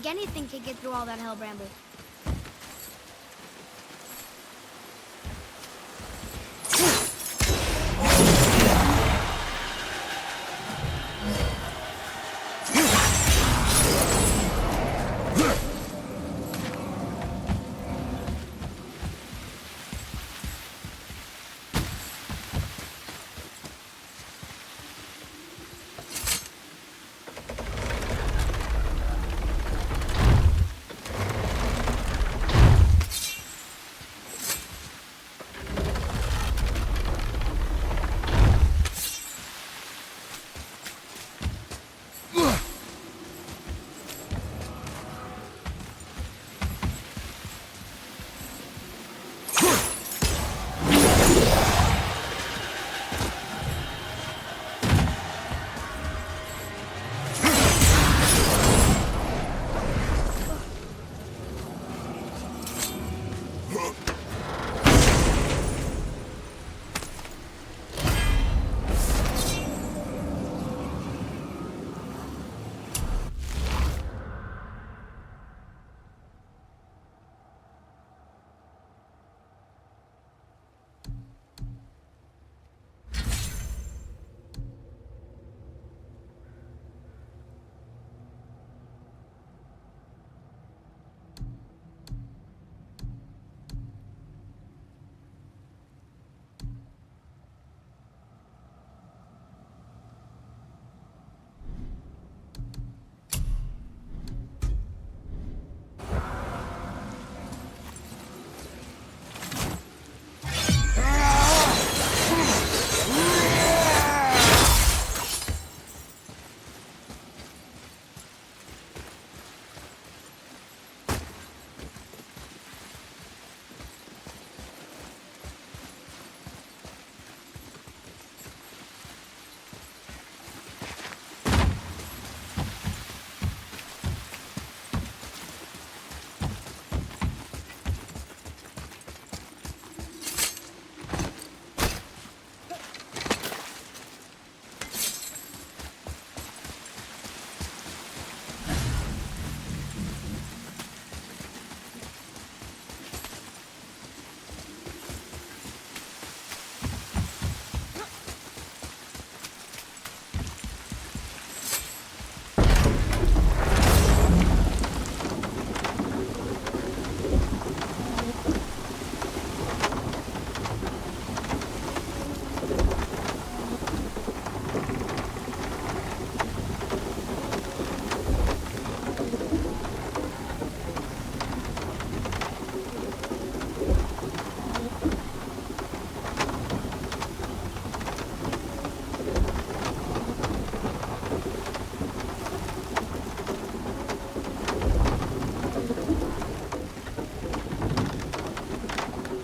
anything could get through all that hell bramble.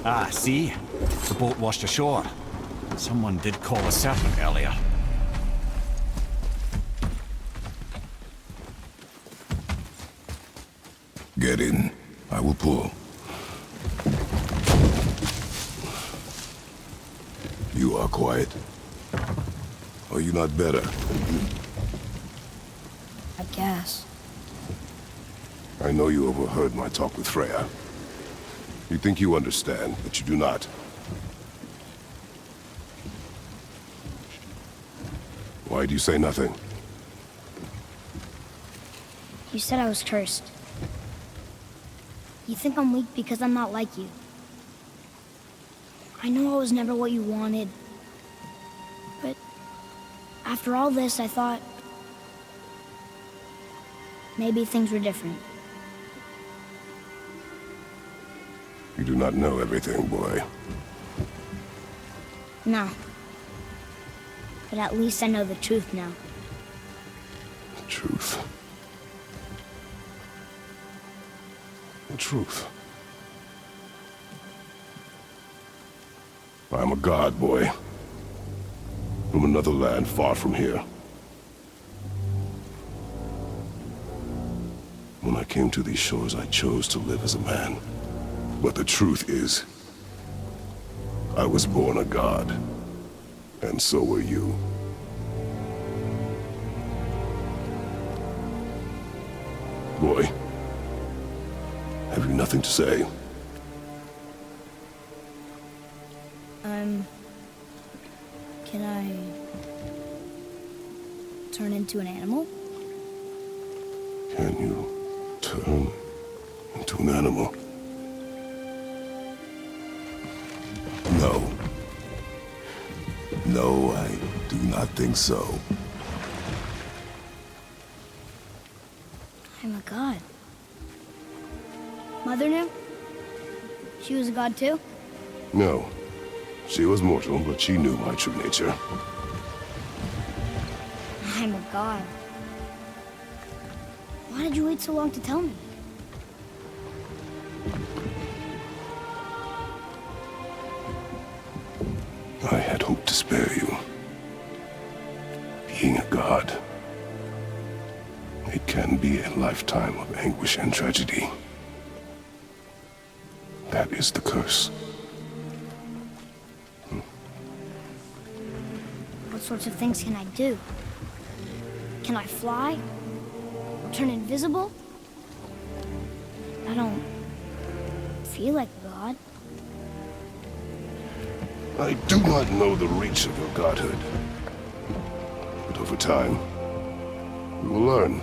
Ah, see? The boat washed ashore. Someone did call a serpent earlier. Get in. I will pull. You are quiet. Are you not better? I guess. I know you overheard my talk with Freya. You think you understand, but you do not. Why do you say nothing? You said I was cursed. You think I'm weak because I'm not like you. I know I was never what you wanted. But after all this, I thought maybe things were different. You do not know everything, boy. No. But at least I know the truth now. The truth. The truth. I am a god, boy. From another land far from here. When I came to these shores, I chose to live as a man. But the truth is, I was born a god. And so were you. Boy, nothing to say? Can I turn into an animal? Can you turn into an animal? No. No, I do not think so. I'm a god. Mother knew? She was a god too? No. She was mortal, but she knew my true nature. I'm a god. Why did you wait so long to tell me? I had hoped to spare you. Being a god, it can be a lifetime of anguish and tragedy. That is the curse. What sorts of things can I do? Can I fly? Or turn invisible? I don't feel like a god. I do not know the reach of your godhood. But over time, we will learn.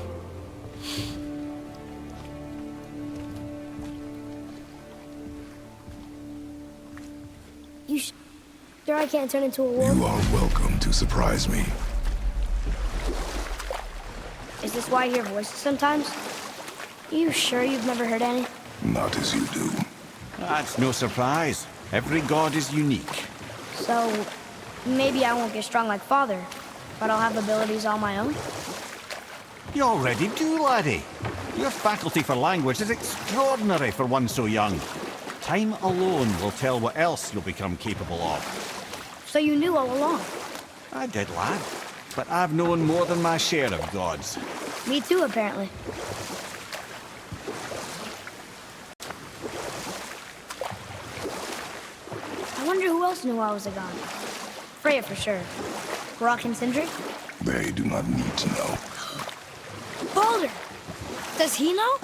You sure I can't turn into a wolf? You are welcome to surprise me. Is this why I hear voices sometimes? You sure you've never heard any? Not as you do. That's no surprise. Every god is unique. So, maybe I won't get strong like Father, but I'll have abilities all my own? You already do, laddie. Your faculty for language is extraordinary for one so young. Time alone will tell what else you'll become capable of. So you knew all along? I did, lad. But I've known more than my share of gods. Me too, apparently. I wonder who else knew I was a god. Freya for sure. Brock and Sindri? They do not need to know. Baldur! Does he know?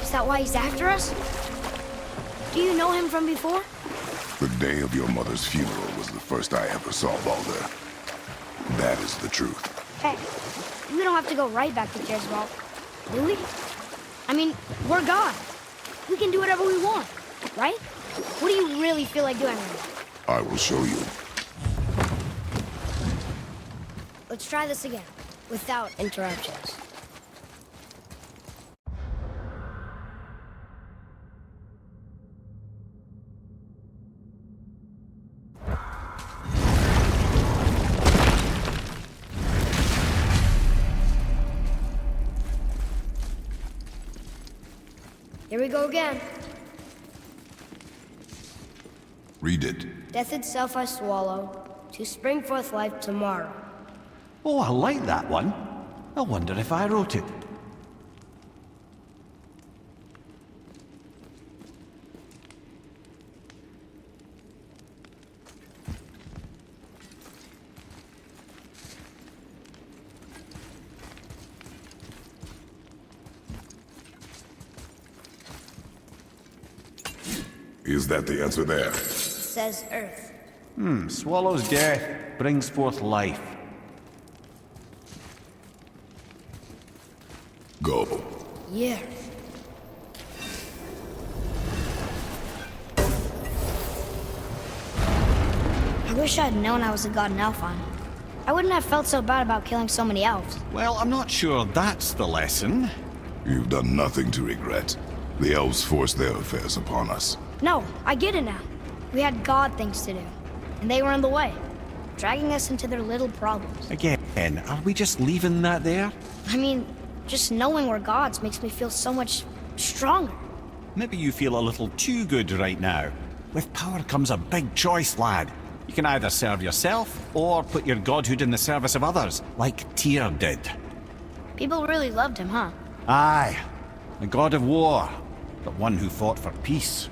Is that why he's after us? Do you know him from before? The day of your mother's funeral was the first I ever saw Baldur. That is the truth. Hey, we don't have to go right back to Jezebel, do we? I mean, we're God. We can do whatever we want, right? What do you really feel like doing right now? I will show you. Let's try this again, without interruptions. Here we go again. Read it. Death itself I swallow, to spring forth life tomorrow. Oh, I like that one. I wonder if I wrote it. Is that the answer there? Says Earth. Swallows death, brings forth life. Go. Yeah. I wish I'd known I was a god in Alfheim. I wouldn't have felt so bad about killing so many elves. Well, I'm not sure that's the lesson. You've done nothing to regret. The elves forced their affairs upon us. No, I get it now. We had god things to do, and they were in the way, dragging us into their little problems. Again, are we just leaving that there? I mean, just knowing we're gods makes me feel so much stronger. Maybe you feel a little too good right now. With power comes a big choice, lad. You can either serve yourself, or put your godhood in the service of others, like Tyr did. People really loved him, huh? Aye, a god of war, but one who fought for peace.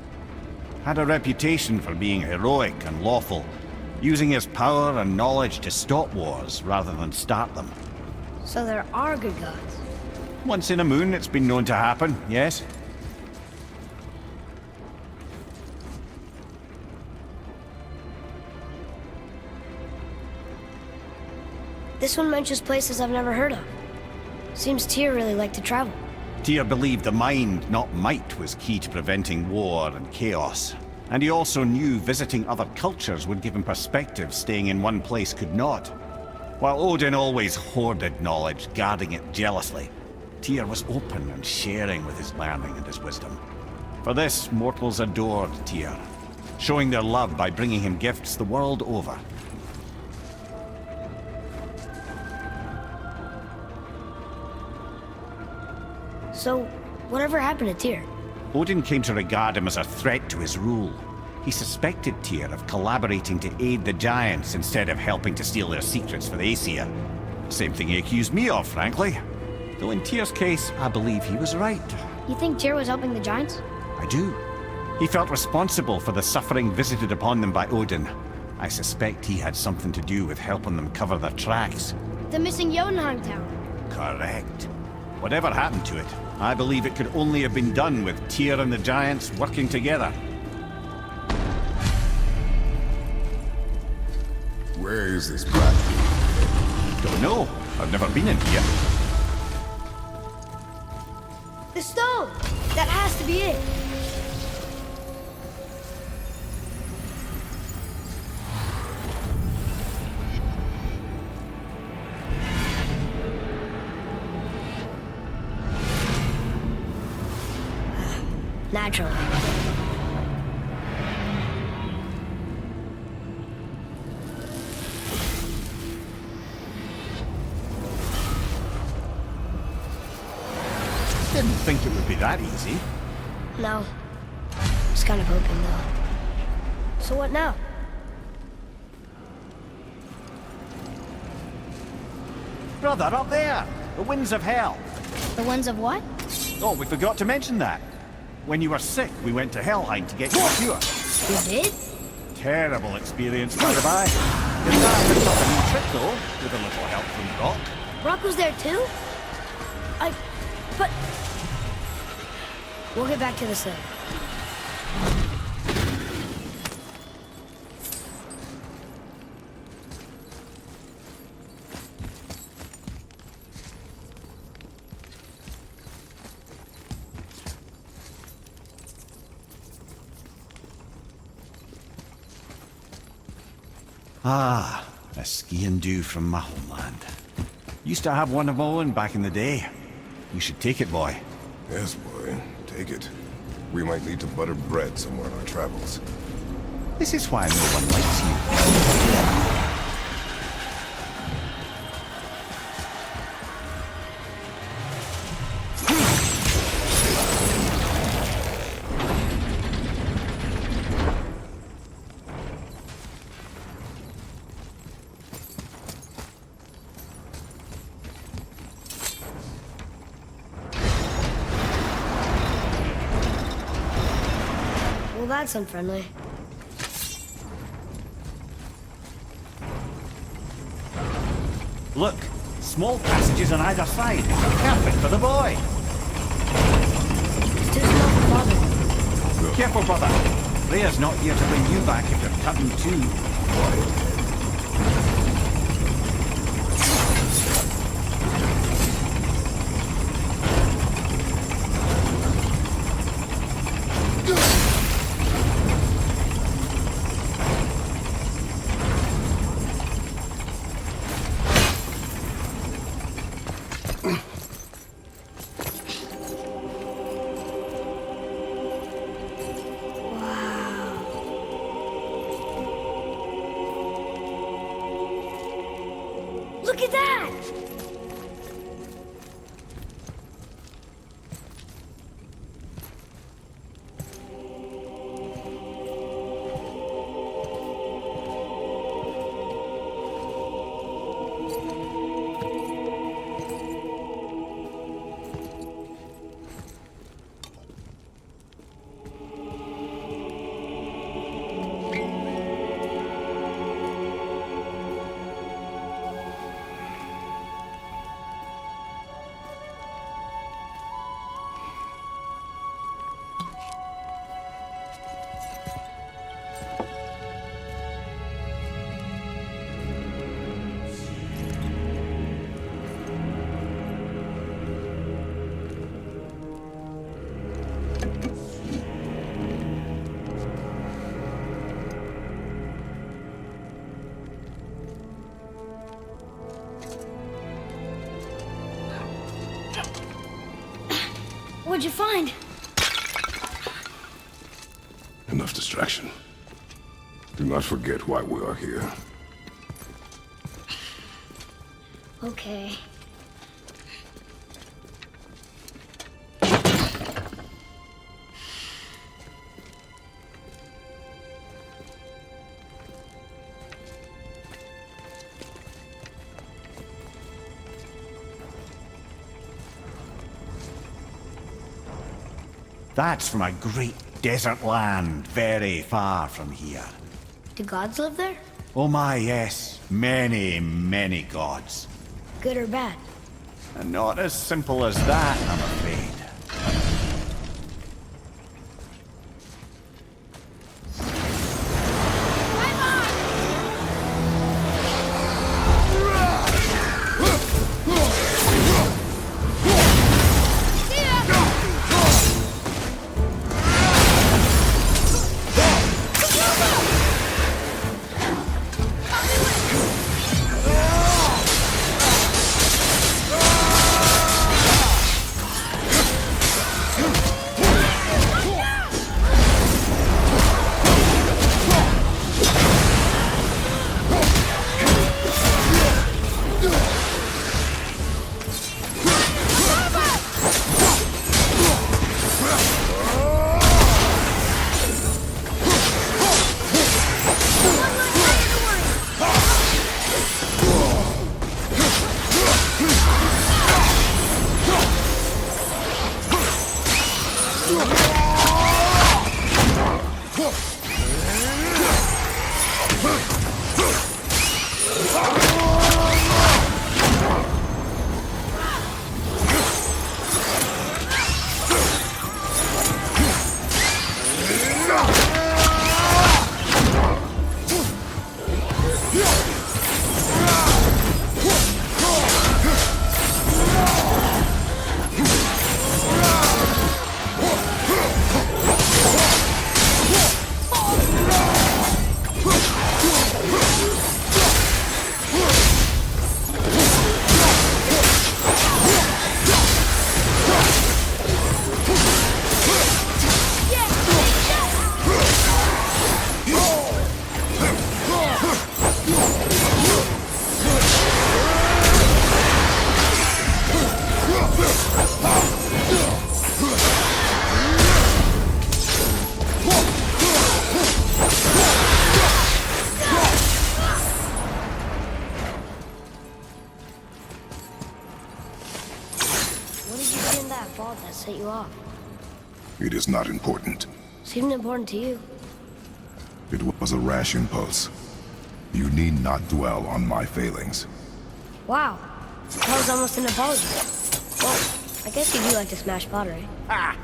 Had a reputation for being heroic and lawful, using his power and knowledge to stop wars rather than start them. So there are good gods. Once in a moon, it's been known to happen, yes? This one mentions places I've never heard of. Seems Tyr really liked to travel. Tyr believed the mind, not might, was key to preventing war and chaos. And he also knew visiting other cultures would give him perspective staying in one place could not. While Odin always hoarded knowledge, guarding it jealously, Tyr was open and sharing with his learning and his wisdom. For this, mortals adored Tyr, showing their love by bringing him gifts the world over. So, whatever happened to Tyr? Odin came to regard him as a threat to his rule. He suspected Tyr of collaborating to aid the Giants instead of helping to steal their secrets for the Aesir. Same thing he accused me of, frankly. Though in Tyr's case, I believe he was right. You think Tyr was helping the Giants? I do. He felt responsible for the suffering visited upon them by Odin. I suspect he had something to do with helping them cover their tracks. The missing Jotunheim tower. Correct. Whatever happened to it, I believe it could only have been done with Tyr and the Giants working together. Where is this Blackbeard? Don't know. I've never been in here. The stone! That has to be it! Naturally. Didn't think it would be that easy. No. Was kind of hoping, though. So what now? Brother, up there! The winds of hell! The ones of what? Oh, we forgot to mention that. When you were sick, we went to Helheim to get you a cure. We did? Terrible experience, by the by. Your dad picked up a new trick, though, with a little help from Brock. Brock was there too? But... We'll get back to this later. Ah, a ski and do from my homeland. Used to have one of my own back in the day. You should take it, boy. Yes, boy. Take it. We might need to butter bread somewhere on our travels. This is why no one likes you. Well, that's unfriendly. Look, small passages on either side. Perfect for the boy. It's too small for Father. Careful, brother. Rhea's not here to bring you back if you're cutting too. Look at that! What'd you find? Enough distraction. Do not forget why we are here. Okay. That's from a great desert land very far from here. Do gods live there? Oh my, yes. Many, many gods. Good or bad? And not as simple as that, I'm afraid. That set you off. It is not important. Seemed important to you. It was a rash impulse. You need not dwell on my failings. Wow. That was almost an apology. Well, I guess you do like to smash pottery. Ah!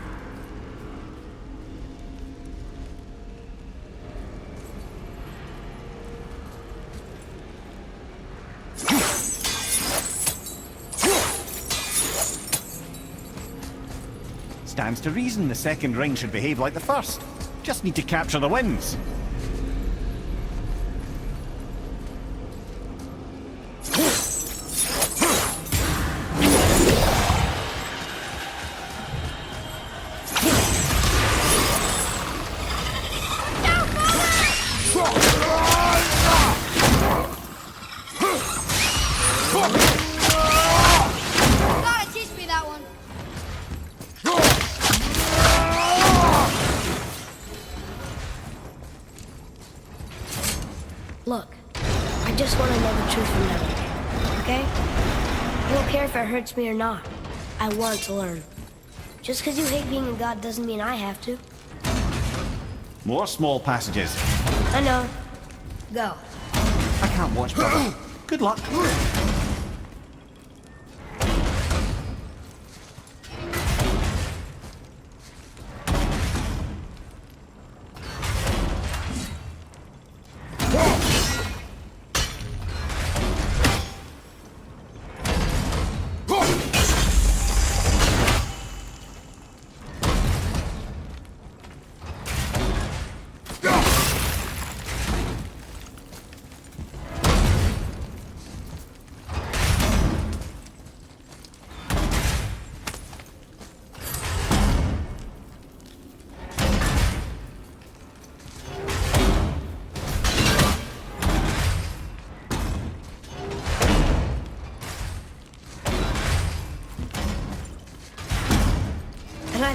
Stands to reason the second ring should behave like the first. Just need to capture the winds. Look, I just want to know the truth from them, okay? I don't care if it hurts me or not. I want to learn. Just because you hate being a god doesn't mean I have to. More small passages. I know. Go. I can't watch, brother. Good luck.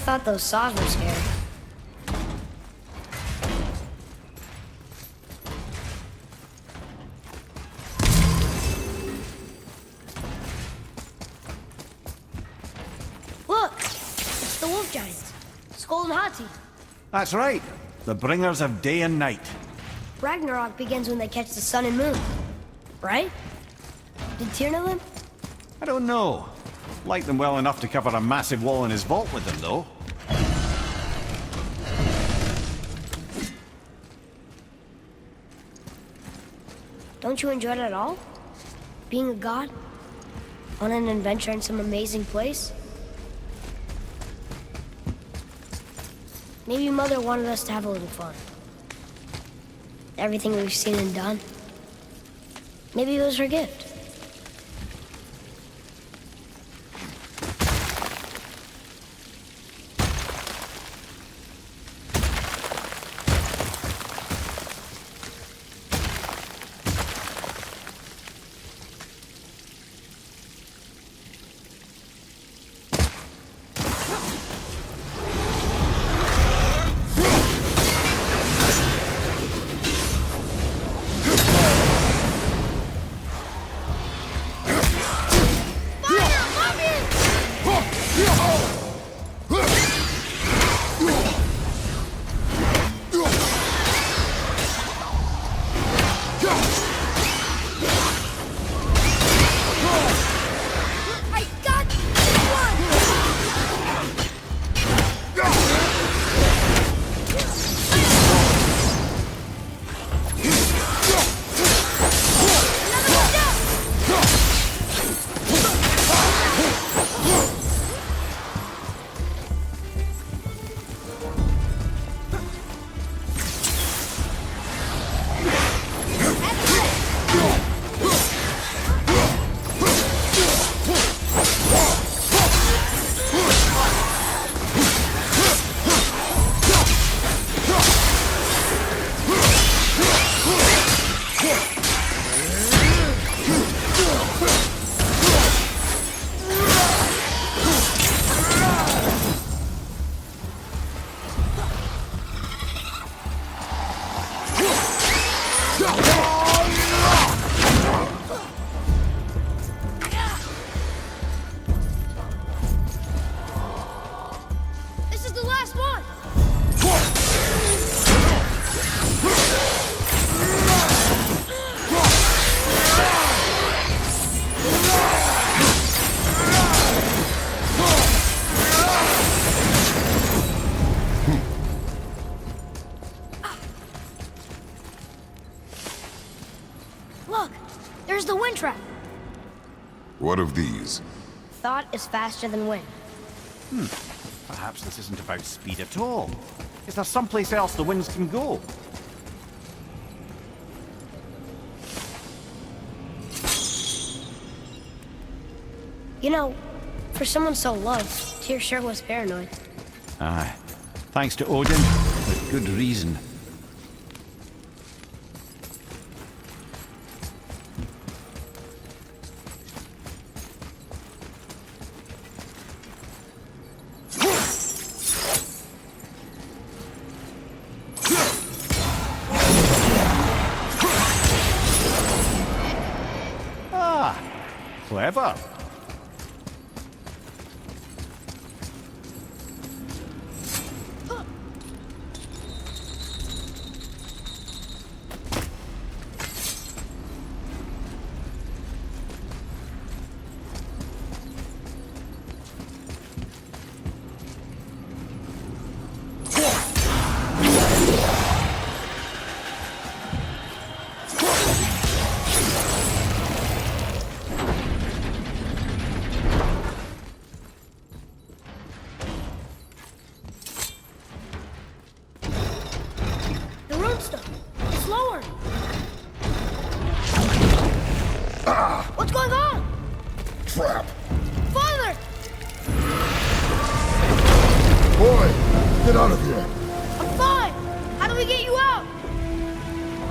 thought those saws were scary. Look! It's the wolf giants. Skull and Hati. That's right. The bringers of day and night. Ragnarok begins when they catch the sun and moon. Right? Did Tyr know them? I don't know. Like them well enough to cover a massive wall in his vault with them, though. Don't you enjoy it at all? Being a god? On an adventure in some amazing place? Maybe Mother wanted us to have a little fun. Everything we've seen and done. Maybe it was her gift. There's the wind trap. What of these? Thought is faster than wind. Perhaps this isn't about speed at all. Is there someplace else the winds can go? You know, for someone so loved, Tyr sure was paranoid. Aye. Thanks to Odin, with good reason. Ah, clever. It's lower. What's going on? Trap! Father! Boy, get out of here! I'm fine. How do we get you out?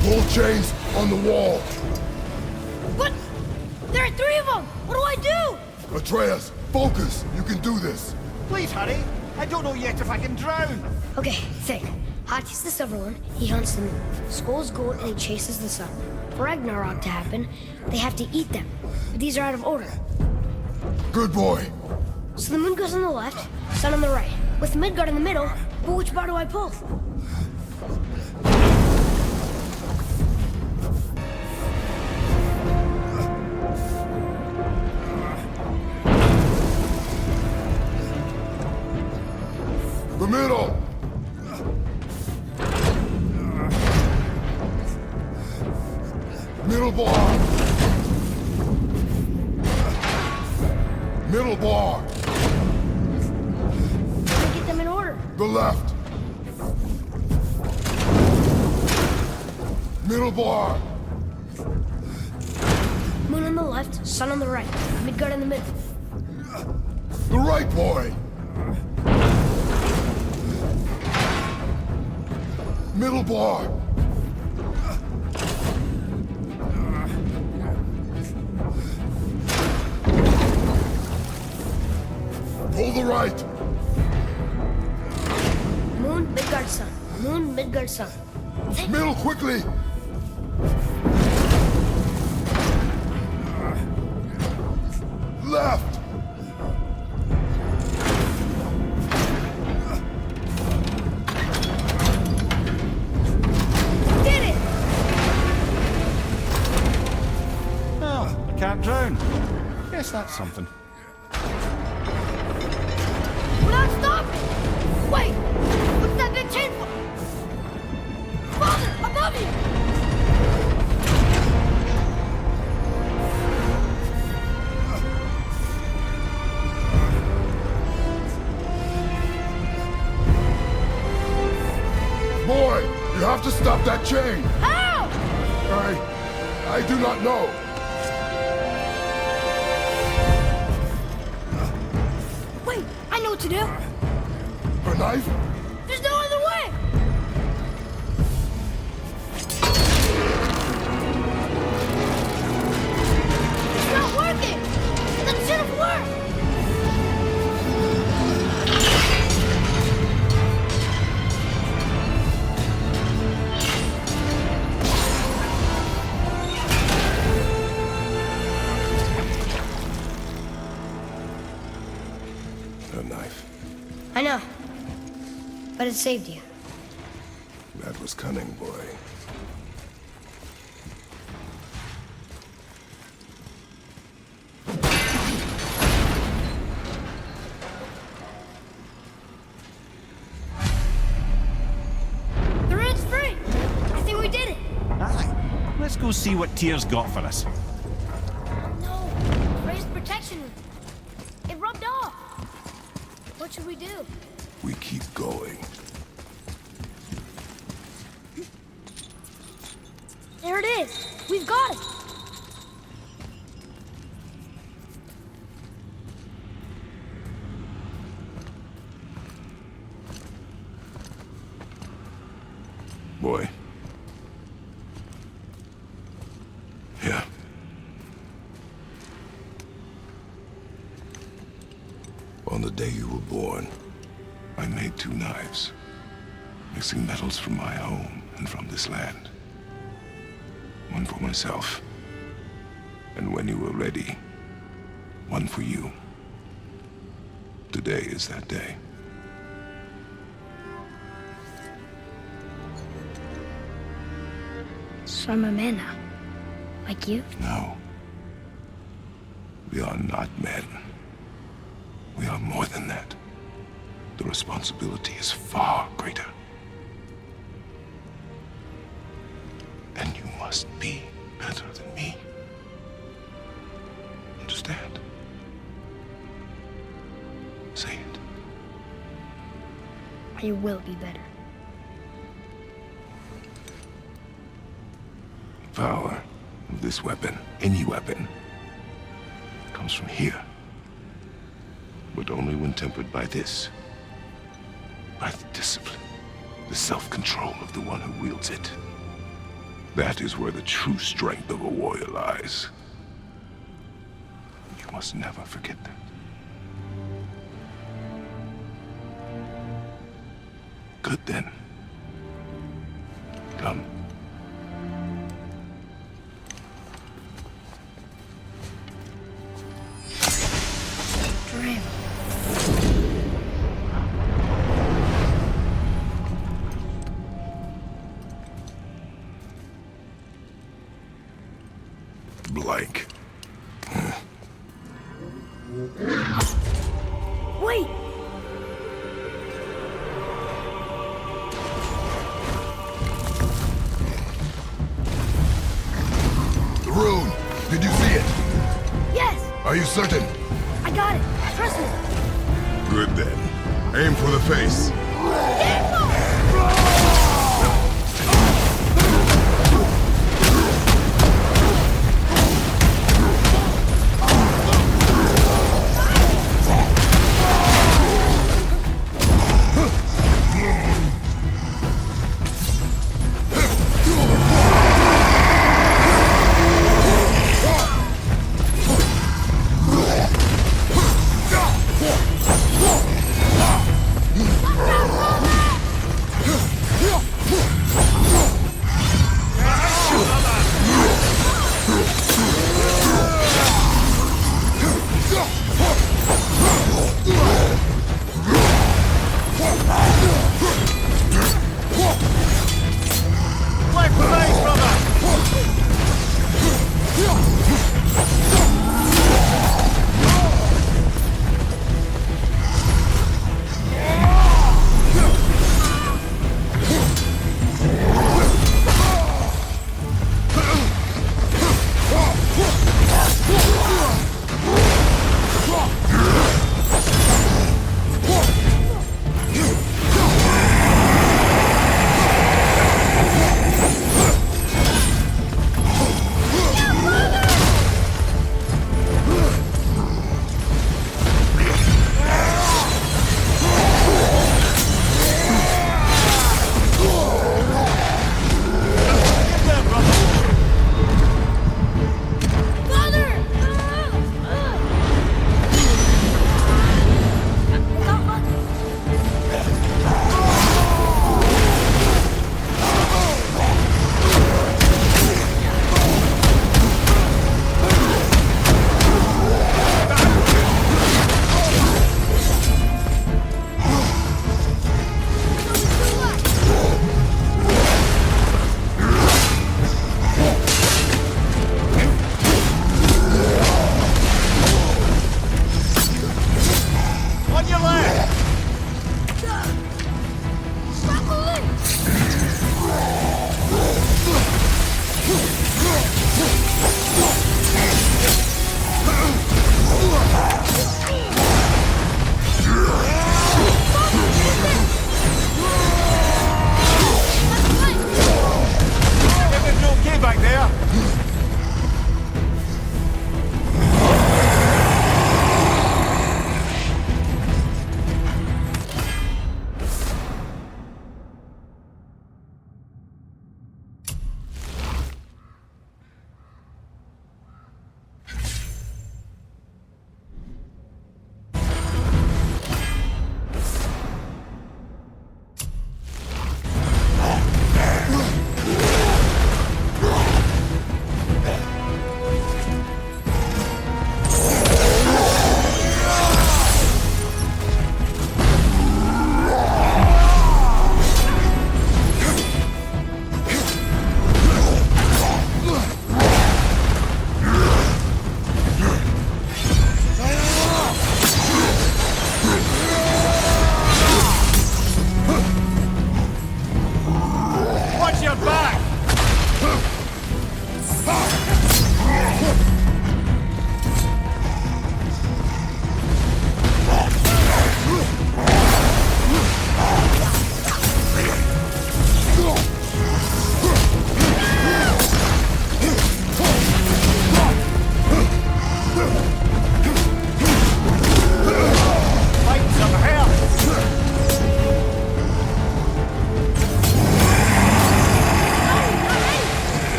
Pull chains on the wall. But there are 3 of them. What do I do? Atreus, focus! You can do this! Please, Harry. I don't know yet if I can drown. Okay, think. Hati's the silver one, he hunts the moon. Skull's gold and he chases the sun. For Ragnarok to happen, they have to eat them. But these are out of order. Good boy. So the moon goes on the left, sun on the right. With Midgard in the middle, but which bar do I pull? The middle. Middle bar. Middle bar. Get them in order. The left. Middle bar. Moon on the left, sun on the right. Midgard in the middle. The right, boy. Middle bar. Pull the right. Moon, Midgard, sun. Moon, Midgard, sun. Middle, quickly. Left. Did it! Well, I can't drown. Guess that's something. We're not stopping! Wait! What's that big chain for? Father, above you! Boy, you have to stop that chain. How? I do not know. Wait, I know what to do. A knife? There's no other way! It's not working! That should have worked! A knife. I know. But it saved you. That was cunning, boy. The road's free! I think we did it! Aye. Let's go see what Tyr's got for us. No! Raised protection! It rubbed off! What should we do? We keep going. There it is! We've got it! Boy. Yeah. On the day you were born, I made 2 knives, mixing metals from my home and from this land. One for myself, and when you were ready, one for you. Today is that day. So I'm a man now. Like you? No. We are not men. We are more than that. The responsibility is far greater. And you must be better than me. Understand? Say it. I will be better. The power of this weapon, any weapon, comes from here. But only when tempered by this. By the discipline, the self-control of the one who wields it. That is where the true strength of a warrior lies. You must never forget that. Good then. Come. Dream. Blank. Wait! The rune! Did you see it? Yes! Are you certain? I got it! Trust me! Good then. Aim for the face.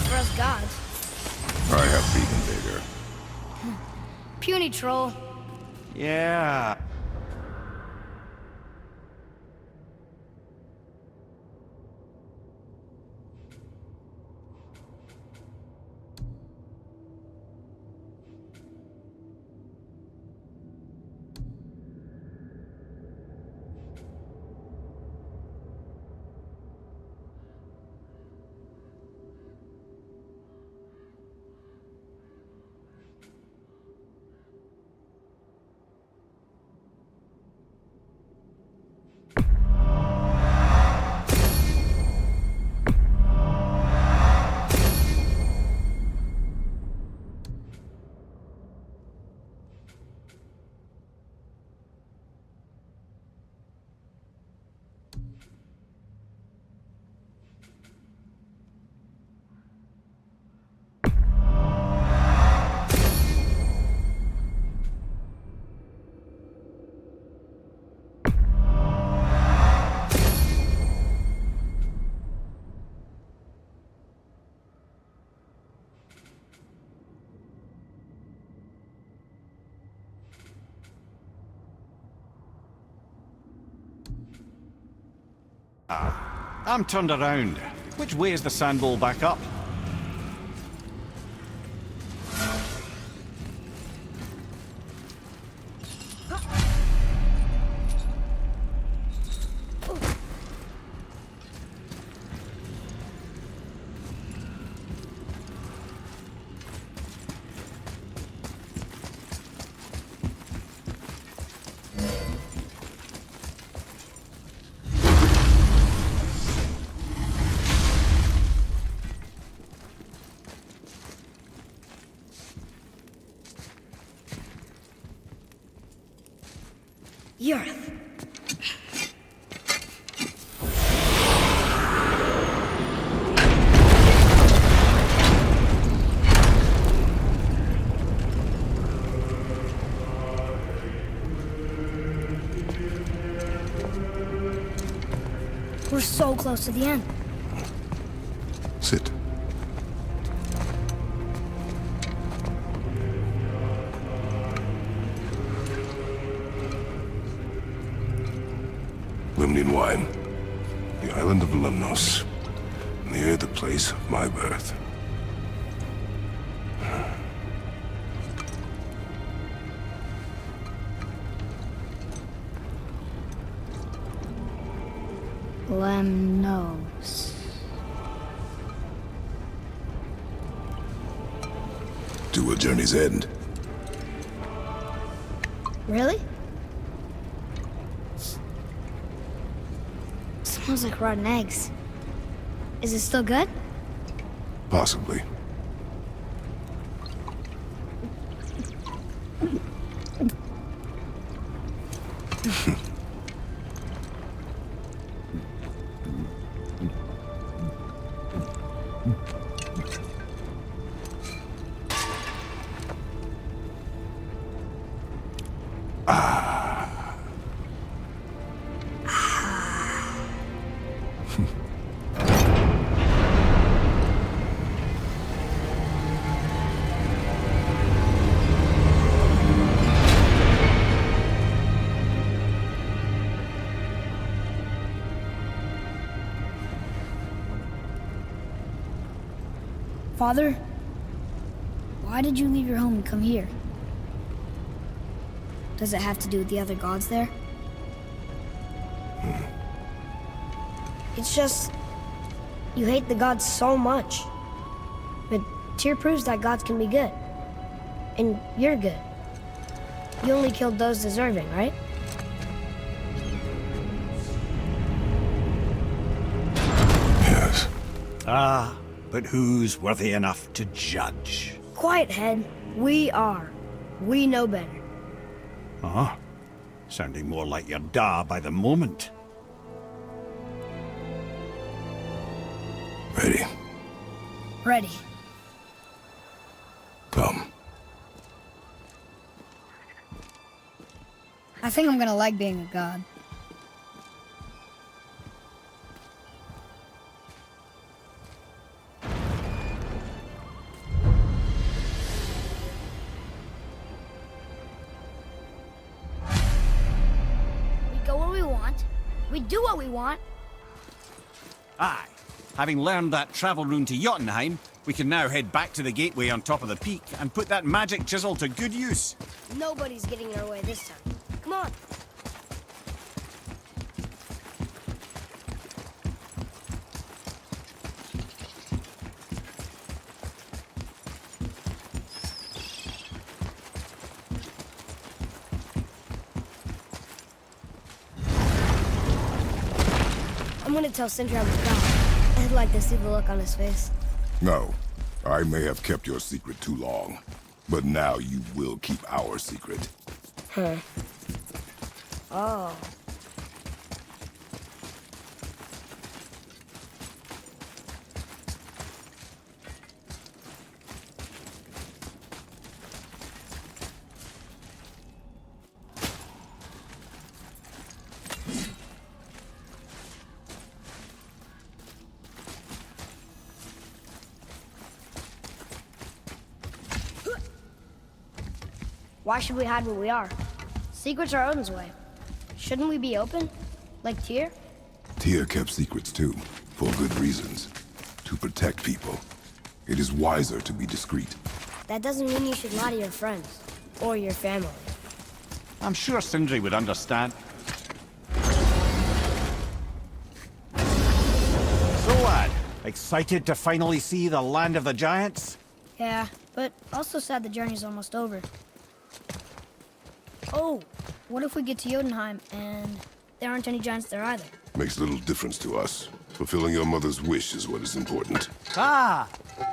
for us gods. I have even bigger. Puny troll. Yeah. I'm turned around. Which way is the sandbowl back up? Yarth. We're so close to the end. Sit. Limnian wine. The island of Lemnos. Near the place of my birth. Lemnos. To a journey's end. Really? Smells like rotten eggs. Is it still good? Possibly. Father, why did you leave your home and come here? Does it have to do with the other gods there? It's just, you hate the gods so much. But Tyr proves that gods can be good. And you're good. You only killed those deserving, right? Yes. Ah, but who's worthy enough to judge? Quiet, head. We are. We know better. Huh? Sounding more like your da by the moment. Ready. Ready. Come. I think I'm gonna like being a god. We do what we want. Aye. Having learned that travel rune to Jotunheim, we can now head back to the gateway on top of the peak and put that magic chisel to good use. Nobody's getting in our way this time. Come on. I'm gonna tell Sindri I was gone. I'd like to see the look on his face. No, I may have kept your secret too long, but now you will keep our secret. Huh. Oh. Why should we hide where we are? Secrets are Odin's way. Shouldn't we be open? Like Tyr? Tyr kept secrets too, for good reasons. To protect people. It is wiser to be discreet. That doesn't mean you should lie to your friends. Or your family. I'm sure Sindri would understand. So, lad, excited to finally see the land of the giants? Yeah, but also sad the journey's almost over. Oh, what if we get to Jotunheim and there aren't any giants there either? Makes little difference to us. Fulfilling your mother's wish is what is important. Ah!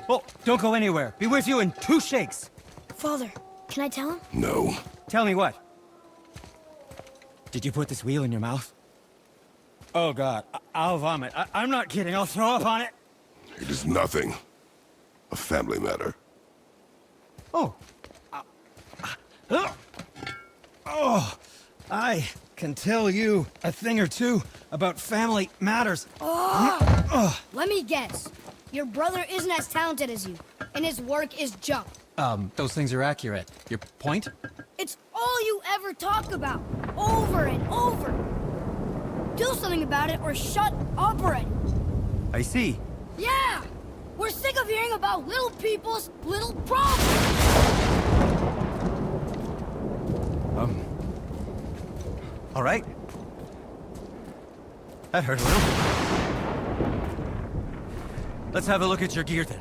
Oh, don't go anywhere. Be with you in 2 shakes. Father, can I tell him? No. Tell me what? Did you put this wheel in your mouth? Oh, God. I'll vomit. I'm not kidding. I'll throw up on it. It is nothing. A family matter. Oh. Oh, I can tell you a thing or two about family matters. Let me guess. Your brother isn't as talented as you, and his work is junk. Those things are accurate. Your point? It's all you ever talk about, over and over. Do something about it or shut up already. I see. Yeah! We're sick of hearing about little people's little problems! All right. That hurt a little. Let's have a look at your gear then.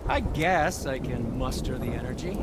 I guess I can muster the energy.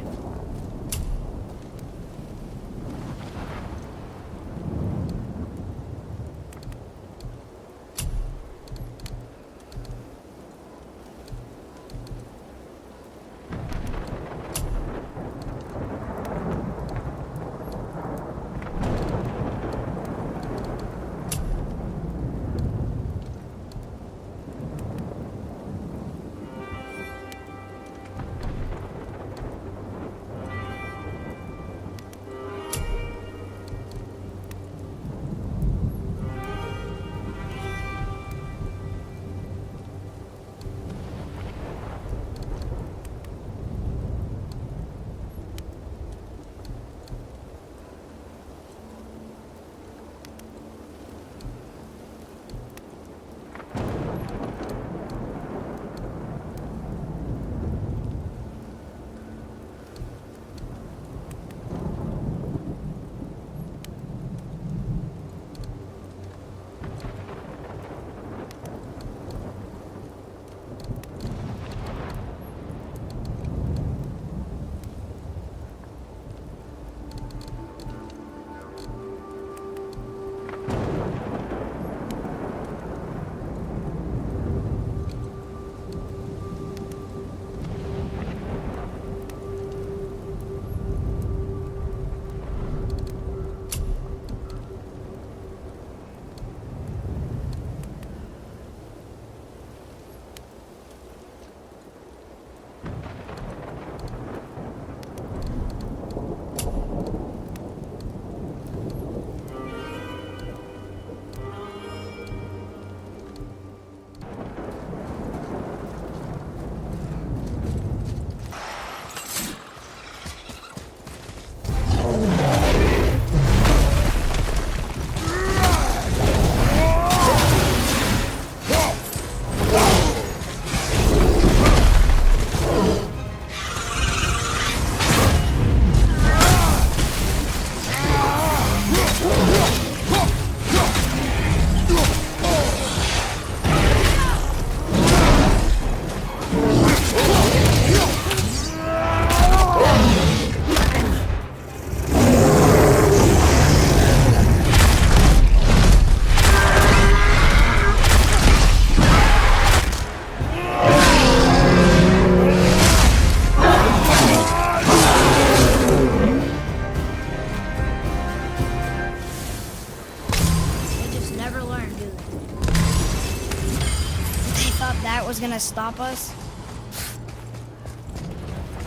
that was gonna stop us?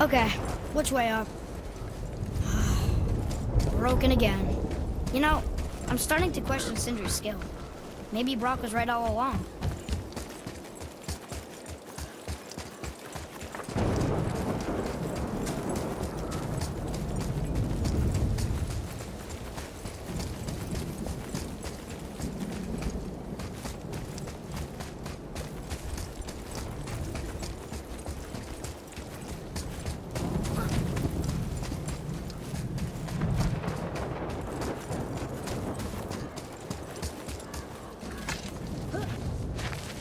Okay, which way up? Broken again. You know, I'm starting to question Sindri's skill. Maybe Brock was right all along.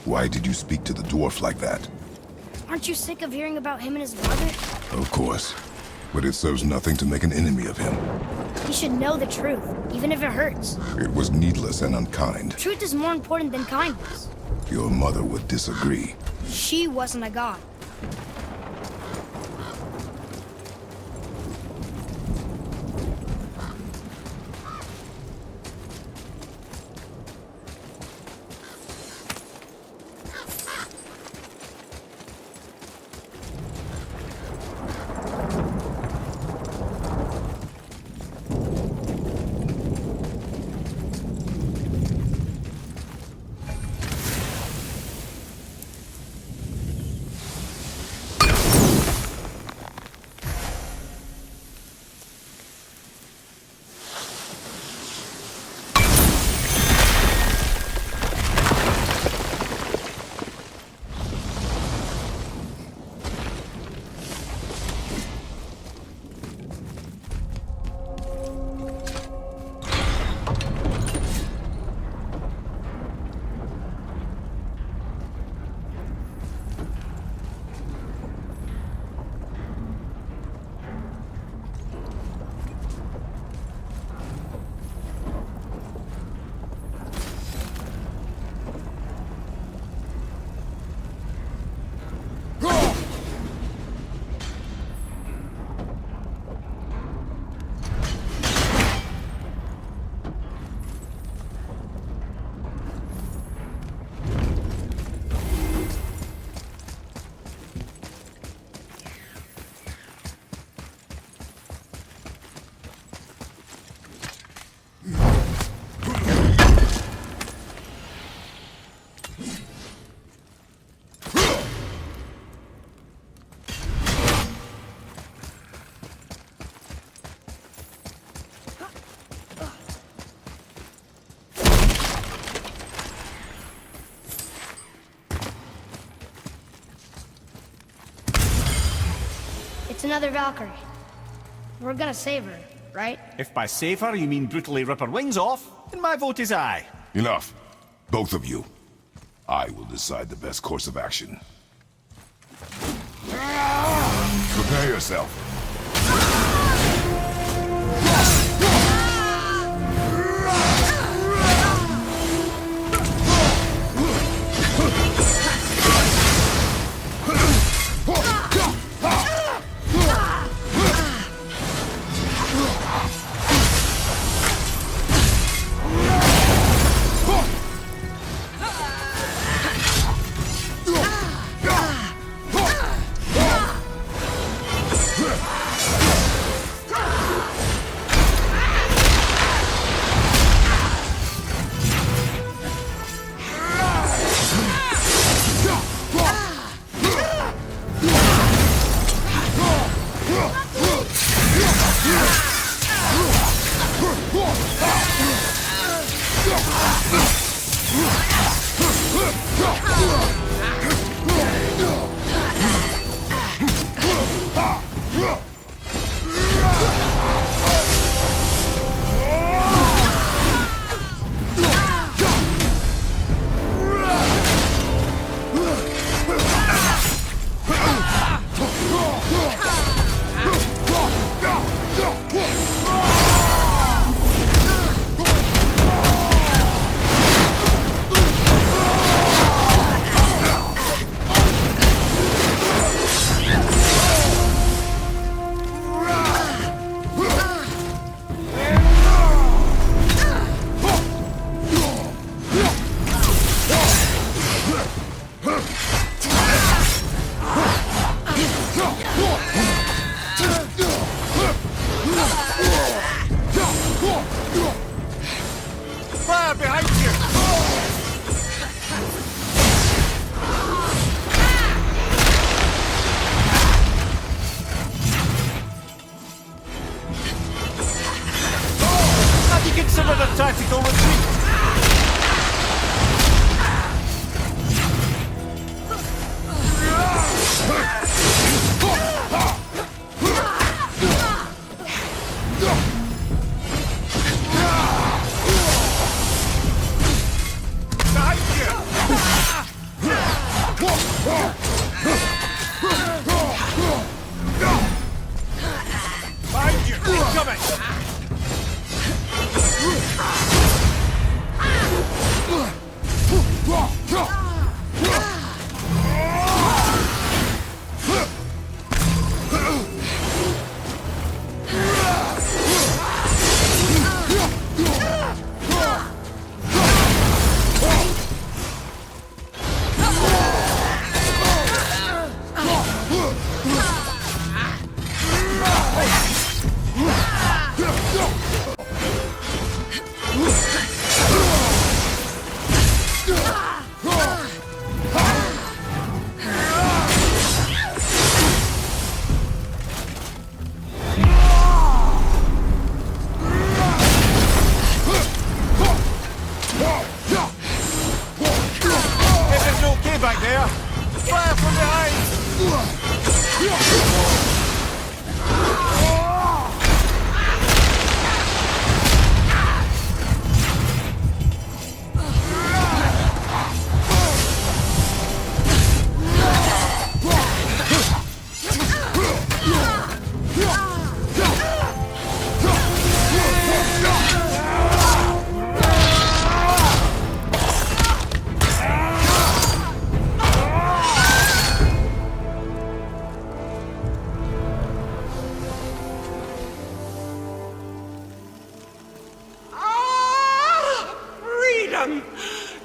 Why did you speak to the dwarf like that? Aren't you sick of hearing about him and his brother? Of course. But it serves nothing to make an enemy of him. He should know the truth, even if it hurts. It was needless and unkind. Truth is more important than kindness. Your mother would disagree. She wasn't a god. It's another Valkyrie. We're gonna save her, right? If by save her you mean brutally rip her wings off, then my vote is aye. Enough. Both of you. I will decide the best course of action. Prepare yourself. Back there! Fire from behind!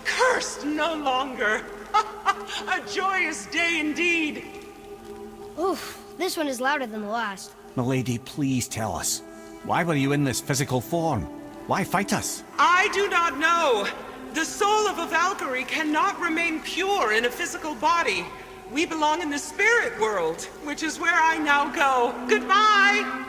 Cursed no longer. A joyous day indeed. Oof, this one is louder than the last. Milady, please tell us. Why were you in this physical form? Why fight us? I do not know. The soul of a Valkyrie cannot remain pure in a physical body. We belong in the spirit world, which is where I now go. Goodbye!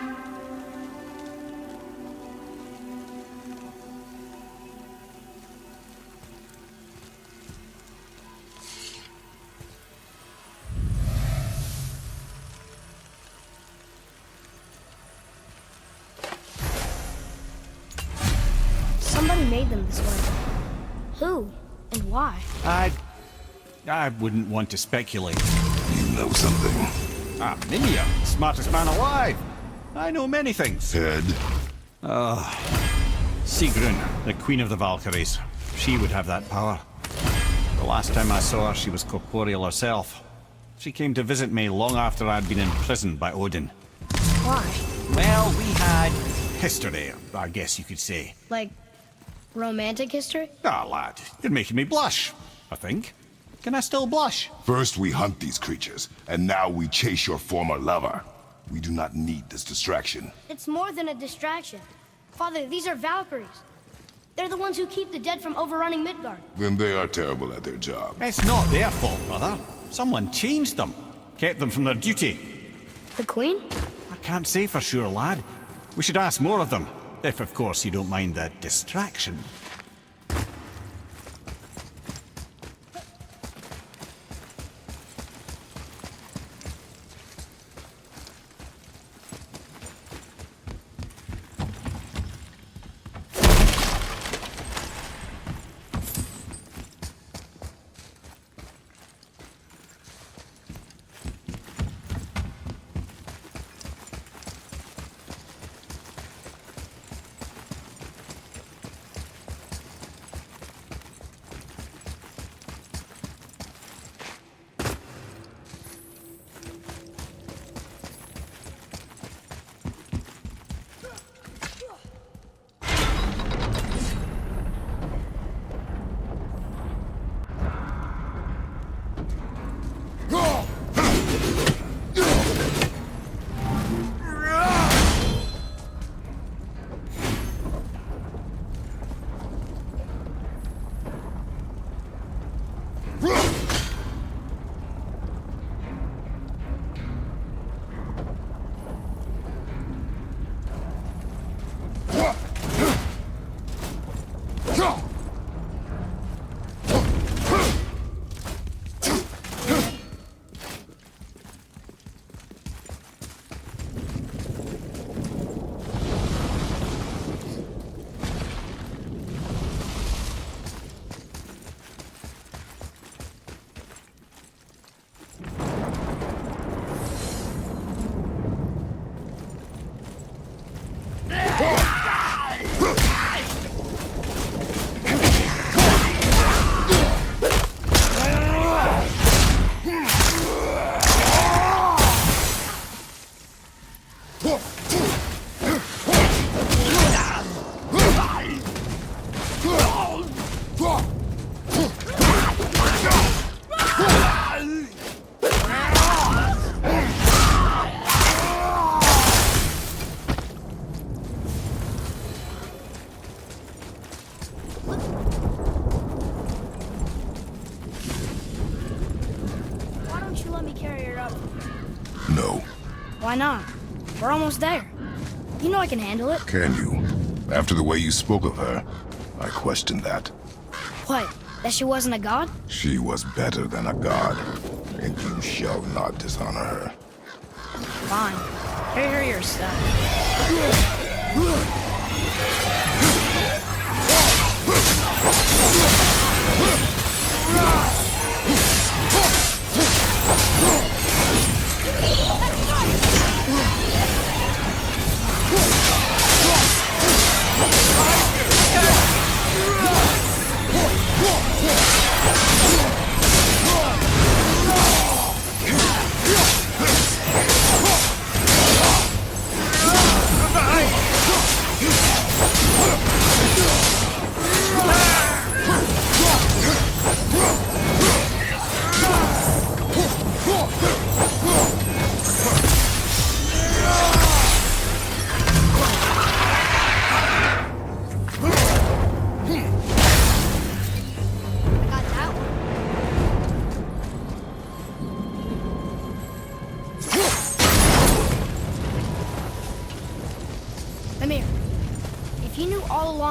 Somebody made them this way. Who? And why? I wouldn't want to speculate. You know something. Mimir, smartest man alive. I know many things. Head. Sigrun, the queen of the Valkyries. She would have that power. The last time I saw her, she was corporeal herself. She came to visit me long after I'd been imprisoned by Odin. Why? Well, we had history, I guess you could say. Like, romantic history? Ah, lad, you're making me blush, I think. Can I still blush? First we hunt these creatures, and now we chase your former lover. We do not need this distraction. It's more than a distraction. Father, these are Valkyries. They're the ones who keep the dead from overrunning Midgard. Then they are terrible at their job. It's not their fault, brother. Someone changed them. Kept them from their duty. The Queen? I can't say for sure, lad. We should ask more of them. If, of course, you don't mind the distraction. up. No. Why not? We're almost there. You know I can handle it. Can you? After the way you spoke of her, I question that. What? That she wasn't a god? She was better than a god, and you shall not dishonor her. Fine. Carry her yourself.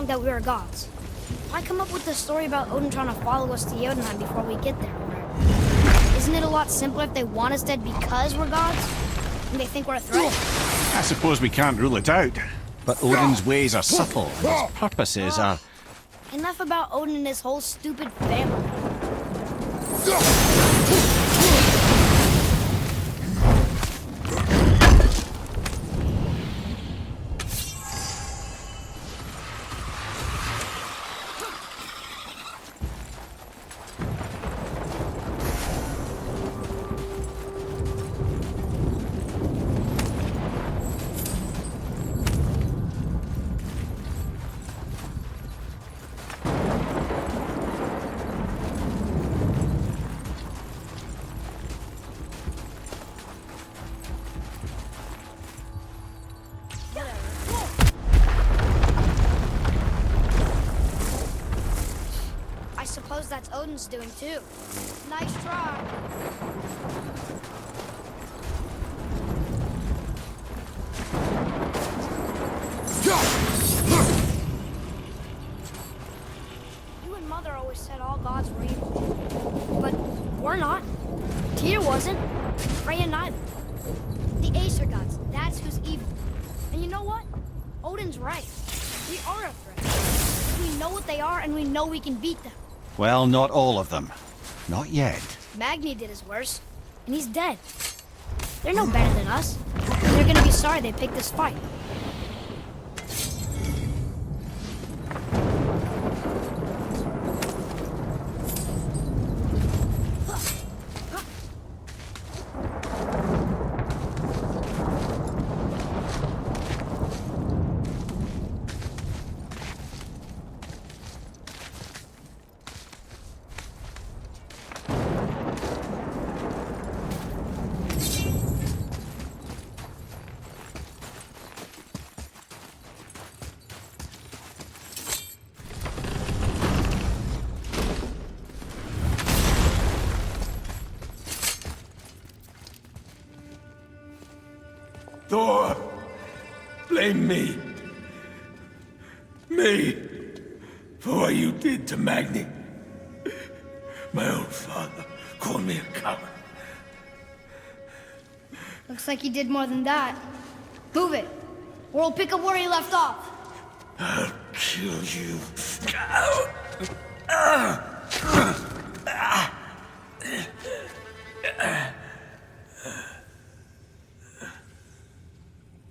That we are gods. Why come up with the story about Odin trying to follow us to Jotunheim before we get there? Isn't it a lot simpler if they want us dead because we're gods? And they think we're a threat? I suppose we can't rule it out. But Odin's ways are subtle, and his purposes are... Enough about Odin and his whole stupid family. That's Odin's doing too. Nice try. You and Mother always said all gods were evil. But we're not. Tyr wasn't. Freya neither. The Aesir gods, that's who's evil. And you know what? Odin's right. We are a threat. We know what they are and we know we can beat them. Well, not all of them. Not yet. Magni did his worst, and he's dead. They're no better than us. They're gonna be sorry they picked this fight. Thor, blame me. Me. For what you did to Magni. My own father called me a coward. Looks like he did more than that. Move it, or we'll pick up where he left off. I'll kill you.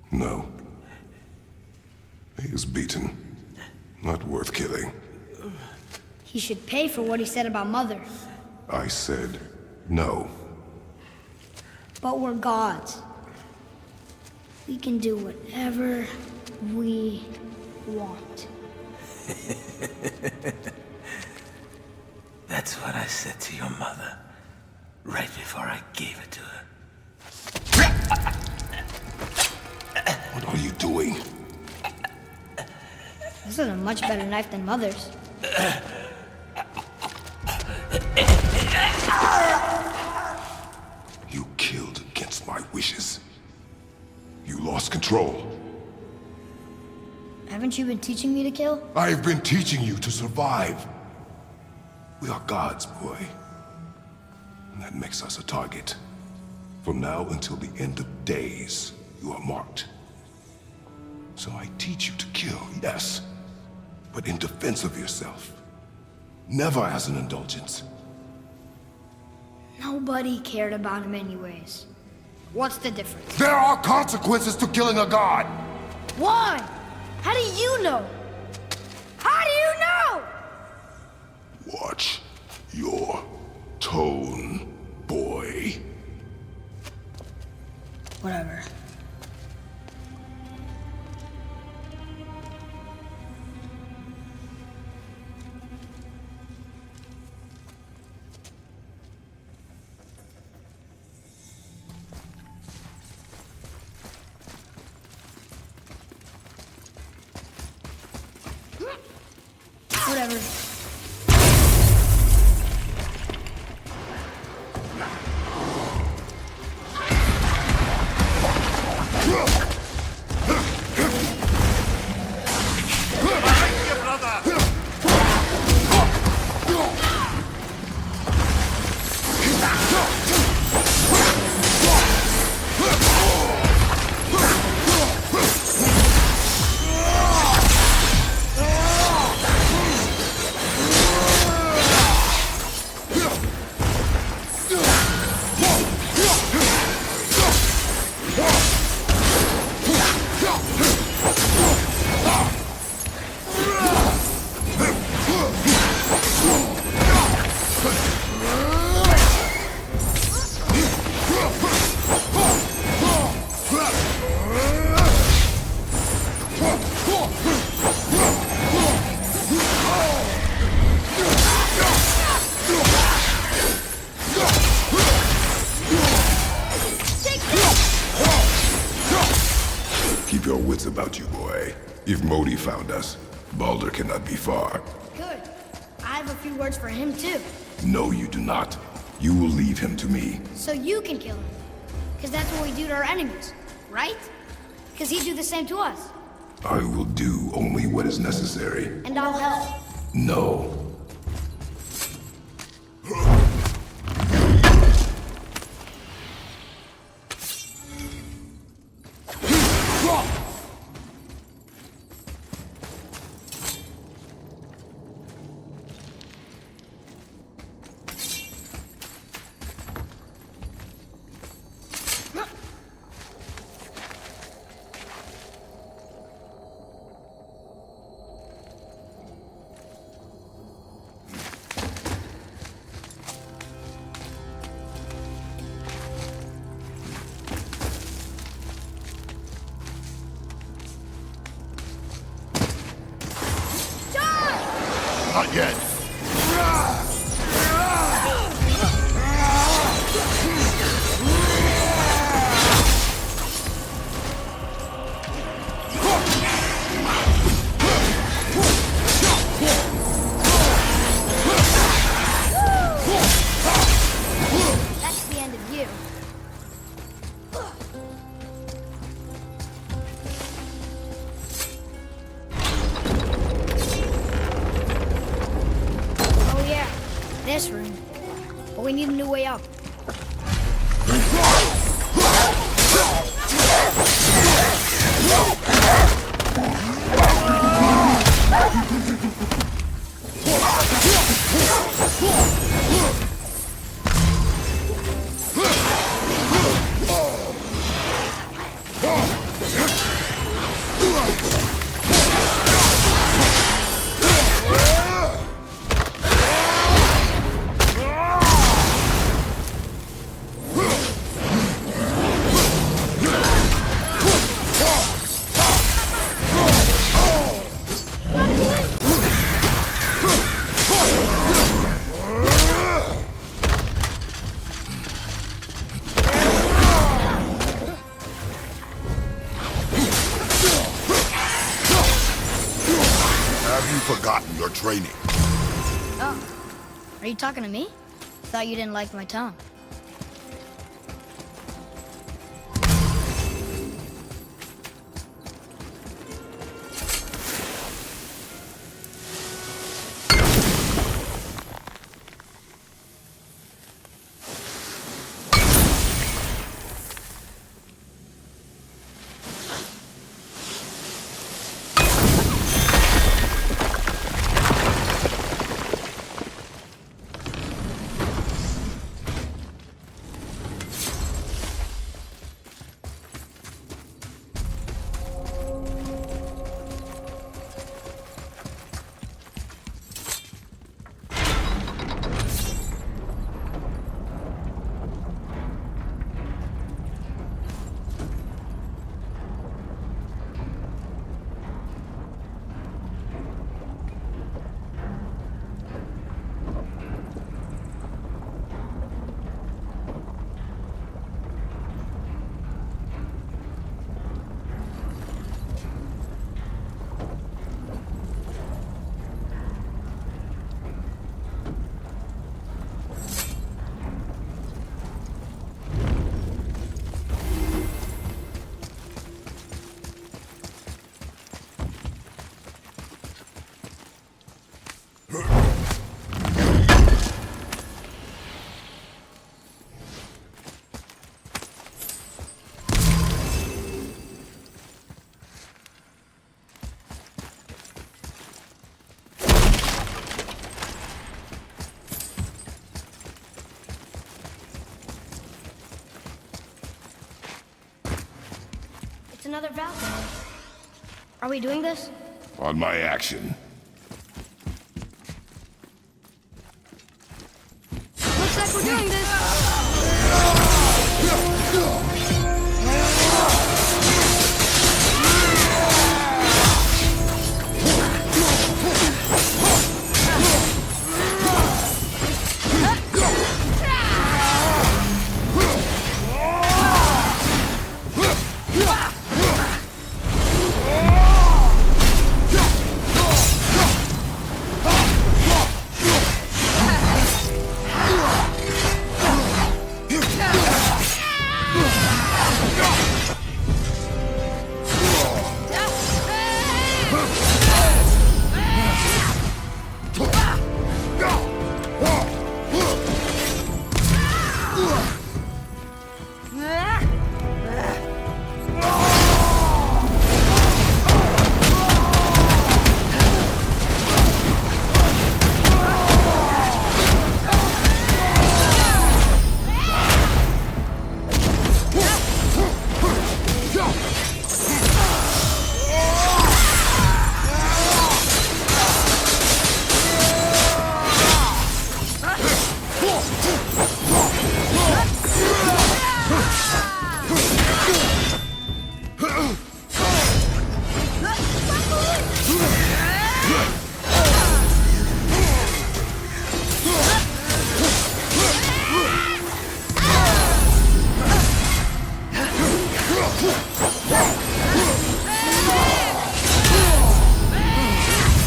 No. He is beaten. Not worth killing. He should pay for what he said about Mother. I said no. But we're gods. We can do whatever we want. That's what I said to your mother, right before I gave it to her. What are you doing? This is a much better knife than Mother's. You killed lost control. Haven't you been teaching me to kill? I have been teaching you to survive. We are gods, boy. And that makes us a target. From now until the end of days, you are marked. So I teach you to kill, yes, but in defense of yourself. Never as an indulgence. Nobody cared about him anyways. What's the difference? There are consequences to killing a god! Why? How do you know? How do you know? Watch your tone, boy. Whatever. Whatever. Keep your wits about you, boy. If Modi found us, Baldur cannot be far. Good. I have a few words for him too. No, you do not. You will leave him to me. So you can kill him. Because that's what we do to our enemies, right? Because he'd do the same to us. I will do only what is necessary. And I'll help. No. Not yet. That's the end of you. Oh yeah, this room. But we need a new way up. Have you forgotten your training? Oh, are you talking to me? Thought you didn't like my tone. another Valkyrie. Are we doing this? On my action. Looks like we're doing this.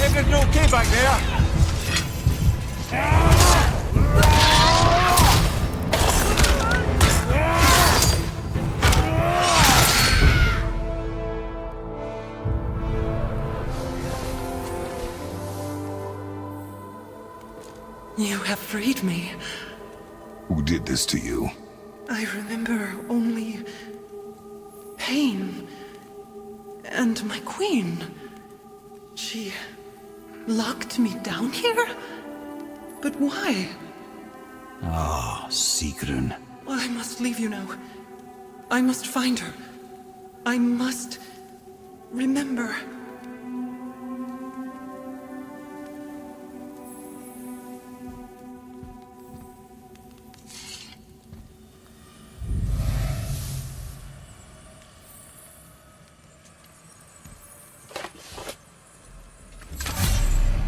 Everything okay back there? You have freed me. Who did this to you? I remember only pain and my queen. She locked me down here? But why? Ah, Sigrun. I must leave you now. I must find her. I must remember.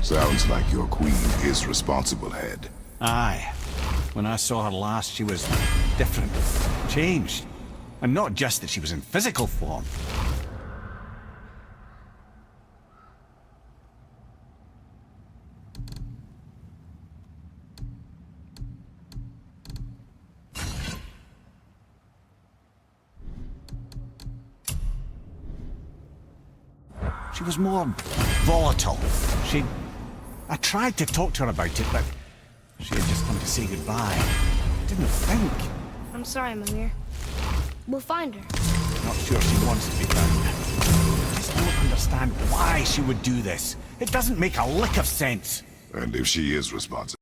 Sounds like your queen is responsible, Head. Aye. When I saw her last, she was different. Changed. And not just that she was in physical form. She was more volatile. I tried to talk to her about it, but she had just come to say goodbye. Didn't think. I'm sorry, Mimir. We'll find her. Not sure she wants to be found. I just don't understand why she would do this. It doesn't make a lick of sense. And if she is responsible,